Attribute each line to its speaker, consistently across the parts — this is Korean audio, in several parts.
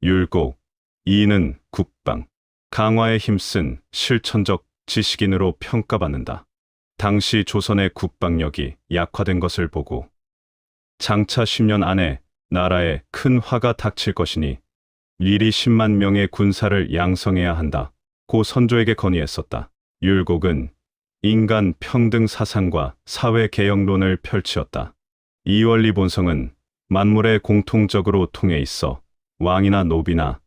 Speaker 1: 율곡 이는 국방, 강화에 힘쓴 실천적 지식인으로 평가받는다. 당시 조선의 국방력이 약화된 것을 보고 장차 10년 안에 나라에 큰 화가 닥칠 것이니 미리 10만 명의 군사를 양성해야 한다. 고 선조에게 건의했었다. 율곡은 인간 평등 사상과 사회 개혁론을 펼치었다. 이 원리 본성은 만물에 공통적으로 통해 있어 왕이나 노비나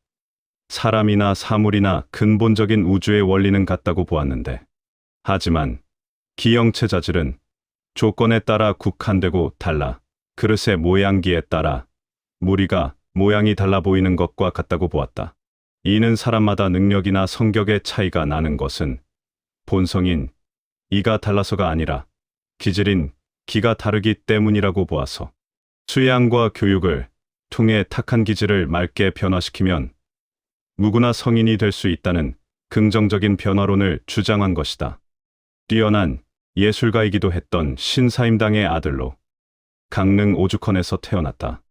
Speaker 1: 사람이나 사물이나 근본적인 우주의 원리는 같다고 보았는데, 하지만 기형체 자질은 조건에 따라 국한되고 달라 그릇의 모양기에 따라 무리가 모양이 달라 보이는 것과 같다고 보았다. 이는 사람마다 능력이나 성격의 차이가 나는 것은 본성인 이가 달라서가 아니라 기질인 기가 다르기 때문이라고 보아서 수양과 교육을 통해 탁한 기질을 맑게 변화시키면 누구나 성인이 될 수 있다는 긍정적인 변화론을 주장한 것이다. 뛰어난 예술가이기도 했던 신사임당의 아들로 강릉 오죽헌에서 태어났다.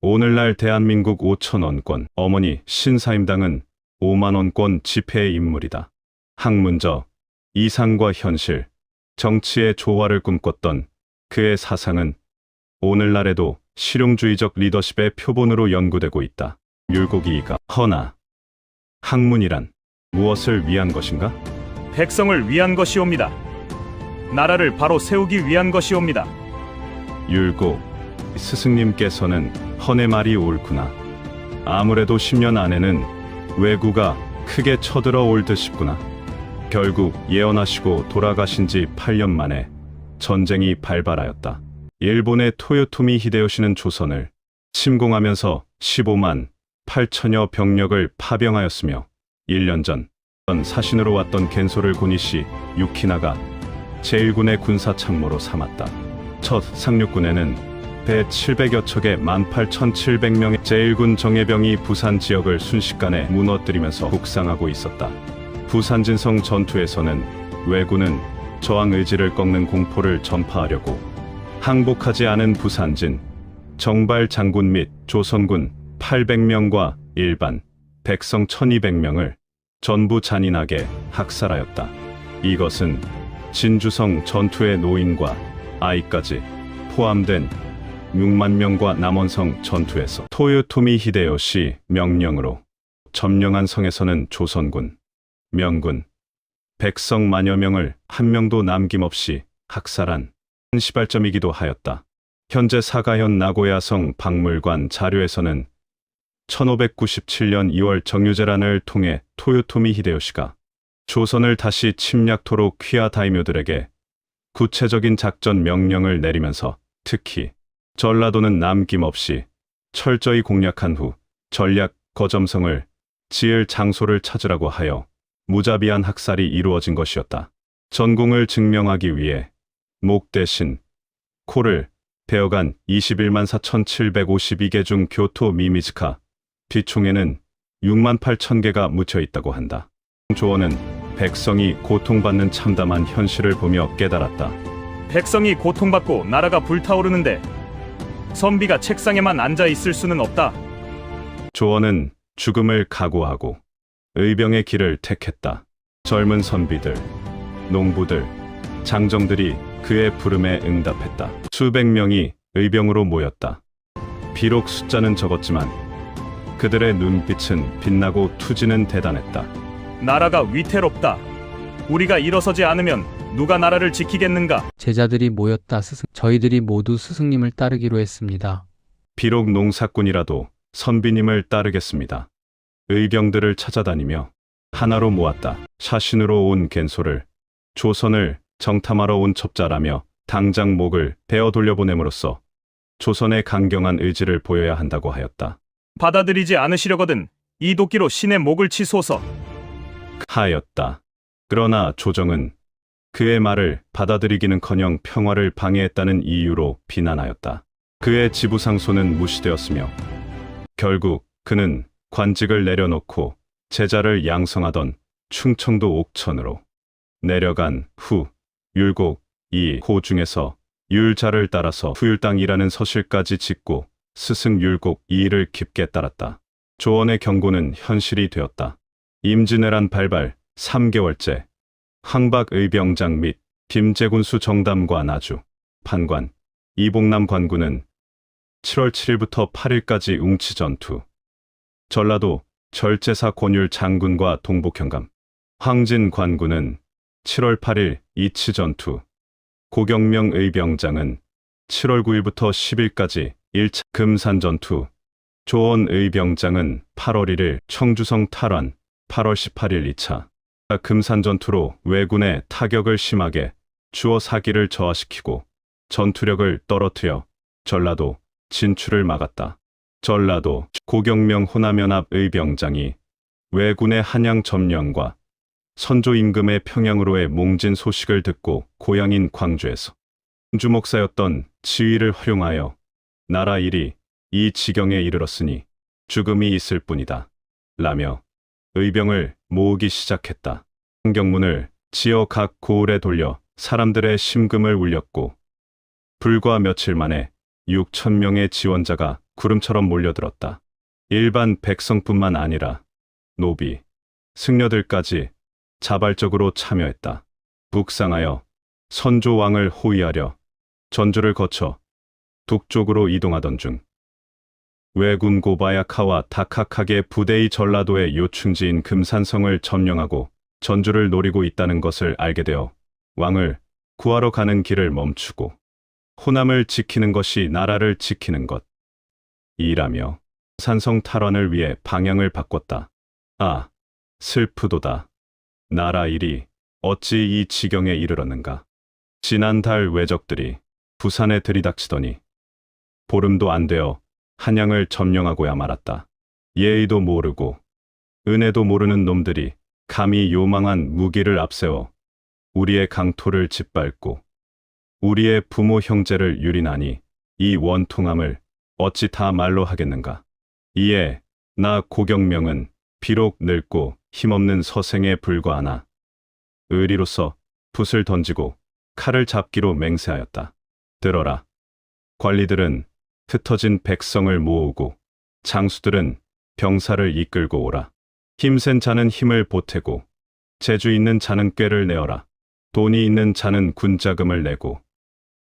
Speaker 1: 오늘날 대한민국 5,000원권, 어머니 신사임당은 5만원권 지폐의 인물이다. 학문적, 이상과 현실, 정치의 조화를 꿈꿨던 그의 사상은 오늘날에도 실용주의적 리더십의 표본으로 연구되고 있다. 율곡이가 허나 학문이란 무엇을 위한 것인가?
Speaker 2: 백성을 위한 것이옵니다. 나라를 바로 세우기 위한 것이옵니다.
Speaker 1: 율곡 스승님께서는 헌의 말이 옳구나. 아무래도 10년 안에는 왜구가 크게 쳐들어 올 듯 싶구나. 결국 예언하시고 돌아가신 지 8년 만에 전쟁이 발발하였다. 일본의 토요토미 히데요시는 조선을 침공하면서 15만 8천여 병력을 파병하였으며 1년 전 사신으로 왔던 겐소를 고니시 유키나가 제1군의 군사 참모로 삼았다. 첫 상륙군에는 배 700여 척의 18,700명의 제1군 정예병이 부산 지역을 순식간에 무너뜨리면서 북상하고 있었다. 부산진성 전투에서는 왜군은 저항 의지를 꺾는 공포를 전파하려고 항복하지 않은 부산진 정발 장군 및 조선군 800명과 일반 백성 1200명을 전부 잔인하게 학살하였다. 이것은 진주성 전투의 노인과 아이까지 포함된 6만 명과 남원성 전투에서 토요토미 히데요시 명령으로 점령한 성에서는 조선군, 명군, 백성 만여 명을 한 명도 남김없이 학살한 시발점이기도 하였다. 현재 사가현 나고야성 박물관 자료에서는 1597년 2월 정유재란을 통해 토요토미 히데요시가 조선을 다시 침략토록 퀴하 다이묘들에게 구체적인 작전 명령을 내리면서 특히 전라도는 남김없이 철저히 공략한 후 전략 거점성을 지을 장소를 찾으라고 하여 무자비한 학살이 이루어진 것이었다. 전공을 증명하기 위해 목 대신 코를 베어간 21만 4,752개 중 교토 미미즈카 뒷총에는 6만 8천 개가 묻혀 있다고 한다. 조원은 백성이 고통받는 참담한 현실을 보며 깨달았다.
Speaker 2: 백성이 고통받고 나라가 불타오르는데 선비가 책상에만 앉아 있을 수는 없다.
Speaker 1: 조원은 죽음을 각오하고 의병의 길을 택했다. 젊은 선비들, 농부들, 장정들이 그의 부름에 응답했다. 수백 명이 의병으로 모였다. 비록 숫자는 적었지만 그들의 눈빛은 빛나고 투지는 대단했다.
Speaker 2: 나라가 위태롭다. 우리가 일어서지 않으면 누가 나라를 지키겠는가?
Speaker 3: 제자들이 모였다. 저희들이 모두 스승님을 따르기로 했습니다.
Speaker 1: 비록 농사꾼이라도 선비님을 따르겠습니다. 의병들을 찾아다니며 하나로 모았다. 사신으로 온 겐소를 조선을 정탐하러 온 첩자라며 당장 목을 베어 돌려보냄으로써 조선의 강경한 의지를 보여야 한다고 하였다.
Speaker 2: 받아들이지 않으시려거든 이 도끼로 신의 목을 치소서
Speaker 1: 하였다. 그러나 조정은 그의 말을 받아들이기는커녕 평화를 방해했다는 이유로 비난하였다. 그의 지부상소는 무시되었으며 결국 그는 관직을 내려놓고 제자를 양성하던 충청도 옥천으로 내려간 후 율곡 이호 중에서 율자를 따라서 후율당이라는 서실까지 짓고 스승 율곡 이를 깊게 따랐다. 조언의 경고는 현실이 되었다. 임진왜란 발발 3개월째 황박 의병장 및 김제군수 정담과 나주, 판관, 이봉남 관군은 7월 7일부터 8일까지 웅치 전투, 전라도 절제사 권율 장군과 동북현감, 황진 관군은 7월 8일 이치 전투, 고경명 의병장은 7월 9일부터 10일까지 1차 금산 전투, 조원 의병장은 8월 1일 청주성 탈환, 8월 18일 2차 금산 전투로 왜군의 타격을 심하게 주어 사기를 저하시키고 전투력을 떨어뜨려 전라도 진출을 막았다. 전라도 고경명 호남연합 의병장이 왜군의 한양 점령과 선조 임금의 평양으로의 몽진 소식을 듣고 고향인 광주에서 공주 목사였던 지위를 활용하여 나라 일이 이 지경에 이르렀으니 죽음이 있을 뿐이다 라며 의병을 모으기 시작했다. 경문을 지어 각 고을에 돌려 사람들의 심금을 울렸고 불과 며칠 만에 6,000명의 지원자가 구름처럼 몰려들었다. 일반 백성뿐만 아니라 노비, 승려들까지 자발적으로 참여했다. 북상하여 선조왕을 호위하려 전주를 거쳐 북쪽으로 이동하던 중 왜군 고바야카와 다카카게 부대의 전라도의 요충지인 금산성을 점령하고 전주를 노리고 있다는 것을 알게 되어 왕을 구하러 가는 길을 멈추고 호남을 지키는 것이 나라를 지키는 것 이라며 산성 탈환을 위해 방향을 바꿨다. 아, 슬프도다. 나라 일이 어찌 이 지경에 이르렀는가. 지난달 왜적들이 부산에 들이닥치더니 보름도 안 되어 한양을 점령하고야 말았다. 예의도 모르고 은혜도 모르는 놈들이 감히 요망한 무기를 앞세워 우리의 강토를 짓밟고 우리의 부모 형제를 유린하니 이 원통함을 어찌 다 말로 하겠는가. 이에 나 고경명은 비록 늙고 힘없는 서생에 불과하나 의리로서 붓을 던지고 칼을 잡기로 맹세하였다. 들어라. 관리들은 흩어진 백성을 모으고 장수들은 병사를 이끌고 오라. 힘센 자는 힘을 보태고 재주 있는 자는 꾀를 내어라. 돈이 있는 자는 군자금을 내고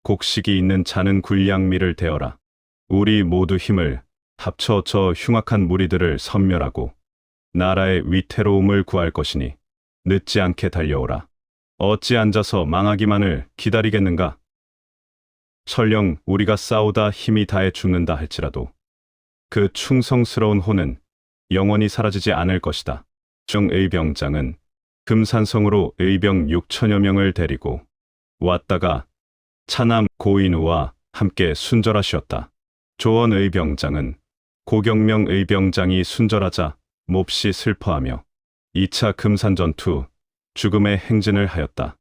Speaker 1: 곡식이 있는 자는 군량미를 대어라. 우리 모두 힘을 합쳐 저 흉악한 무리들을 섬멸하고 나라의 위태로움을 구할 것이니 늦지 않게 달려오라. 어찌 앉아서 망하기만을 기다리겠는가? 설령 우리가 싸우다 힘이 다해 죽는다 할지라도 그 충성스러운 호는 영원히 사라지지 않을 것이다. 정의병장은 금산성으로 의병 6천여 명을 데리고 왔다가 차남 고인우와 함께 순절하시었다. 조원 의병장은 고경명 의병장이 순절하자 몹시 슬퍼하며 2차 금산 전투 죽음의 행진을 하였다.